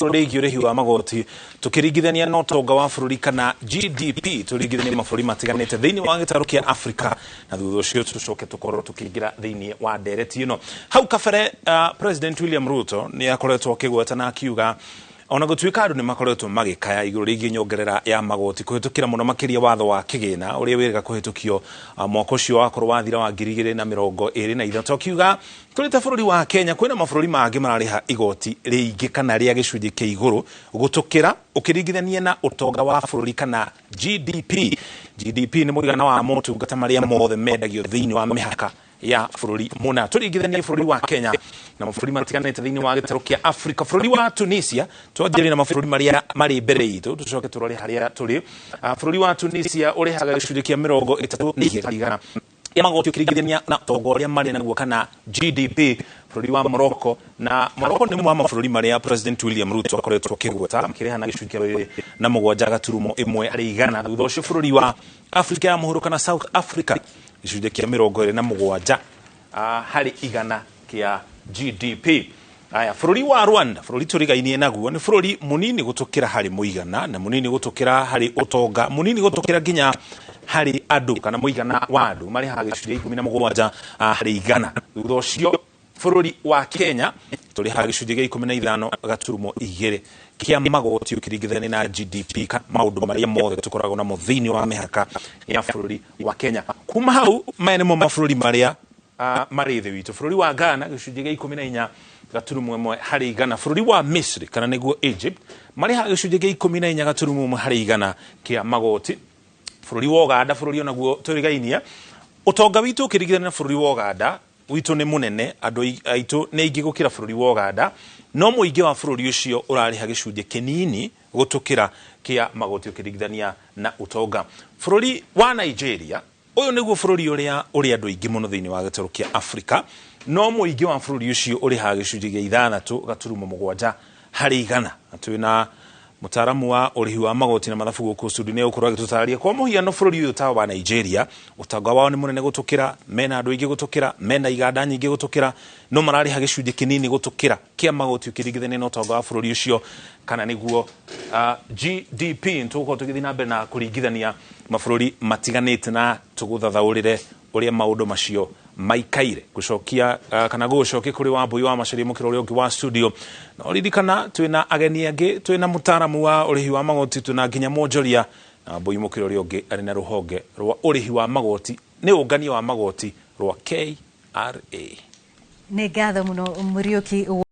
rĩgiĩ ũrĩhi wa magoti tũkĩringithania na ũtonga wa bũrũri kana GDP tũringithanie mabũrũri matiganĩte thĩinĩ wa gĩtarũ kĩa Afrika na thutha ũcio tũcoke tũkorwo tũkĩingĩra thĩinĩ wa ndereti ĩno. Hau kabere President William Ruto nĩ akoretwo akĩgweta na akiuga ona gũtuĩka andũ nĩ makoretwo magĩkaya igũrũ rĩgiĩ nyongerera ya magoti kũhĩtũkĩra mũno makĩria watho wa kĩgĩna ũrĩa wĩrĩga kũhĩtũkio mwaka ũcio wakorwo wathira wa 2023 akiuga tũrĩ ta bũrũri wa Kenya kwĩna mabũrũri mangĩ mararĩha igoti rĩingĩ kana rĩa gĩcunjĩ kĩa igũrũ gũtũkĩra ũkĩringithania na ũtonga wa bũrũri kana GDP. GDP nĩ mũigana wa motungata marĩa mothe mendagio thĩinĩ wa mĩhaka ya bũrũri mũna. Tũringithanie bũrũri wa Kenya na mabũrũri matiganĩte thĩinĩ wa gĩtarũ kĩa Afrika. Bũrũri wa Tunisia twanjĩrĩria na mabũrũri marĩa marĩ mbere itũ tũcoke tũrore harĩa tũrĩ. Bũrũri wa Tunisia ũrĩhaga gĩcunjĩ kĩa 32% ya magoti ũkĩringithania na ũtonga ũrĩa marĩ naguo kana GDP. Bũrũri wa Morocco na Morocco nĩ mwa mabũrũri marĩa President William Ruto akoretwo akĩgweta makĩrĩha na gĩcunjĩ kĩa 2.1 harĩ igana. Thutha ũcio bũrũri wa Afrika ya mũhuro kana South Africa gĩcunjĩ kĩa 27 harĩ igana kĩa GDP. Aya, bũrũri wa Rwanda, bũrũri tũrigainie naguo, nĩ bũrũri mũnini gũtũkĩra harĩ mũigana na mũnini gũtũkĩra harĩ ũtonga, mũnini gũtũkĩra nginya harĩ andũ kana mũigana wa andũ marĩhaga gĩcunjĩ 17 harĩ igana. Thutha ũcio bũrũri wa Kenya tũrĩhaga gĩcunjĩ gĩa 15.2 kĩa magoti ũkĩringithania na GDP kana maũndũ marĩa mothe tũkoragwo namo thĩinĩ wa mĩhaka ya bũrũri wa Kenya. Kuma hau maya nĩmo mabũrũri marĩa marĩ thĩ witũ. Bũrũri wa Ghana gĩcunjĩ gĩa 14.1 harĩ igana. Bũrũri wa Misri kana nĩguo Egypt marĩhaga gĩcunjĩ gĩa 14.1 harĩ igana kĩa magoti. Bũrũri wa Uganda, bũrũri onaguo tũrigainie, ũtonga witũ ũkĩringithania na bũrũri wa Uganda witũ nĩ mũnene, andũ aitũ nĩ aingĩ gũkĩra bũrũri wa Uganda, no mũingĩ wa bũrũri ũcio ũrarĩha gĩcunjĩ kĩnini gũtũkĩra kĩa magoti ũkĩringithania na ũtonga. Bũrũri wa Nigeria, ũyũ nĩguo bũrũri ũrĩa andũ aingĩ mũno thĩinĩ wa gĩtarũ kĩa Afrika, no mũingĩ wa bũrũri ũcio ũrĩhaga gĩcunjĩ gĩa 6.7 harĩ igana. Twĩna mũtaaramu wa ũrĩhi wa magoti na mathabu gũkũ studio nĩ ũkorwo agĩtũtarĩria kwa mũhiano bũrũri ũyũ ta wa Nigeria ũtonga wao nĩ mũnene gũtũkĩra, mena andũ aingĩ gũtũkĩra, mena iganda nyingĩ gũtũkĩra, no mararĩha gĩcunjĩ kĩnini gũtũkĩra kĩa magoti ũkĩringithania na ũtonga wa bũrũri ũcio kana nĩguo GDP. Tũgũkorwo tũgĩthiĩ na mbere na kũringithania mabũrũri matiganĩte na tũgũthathaũrĩre ũrĩa maũndũ macio maikaire. Gũcokia kana gũcokia kũrĩ Wambui wa Macharia mũkĩra ũrĩa ũngĩ wa studio. Na ririkana twĩna ageni angĩ, twĩna mũtaaramu wa ũrĩhi wa magoti, twĩna nginya mwonjoria na Wambui mũkĩra ũrĩa ũngĩ arĩ na rũhonge rwa ũrĩhi wa magoti nĩ ũngania wa magoti rwa KRA. Nĩ ngatho mũno Mũriũki.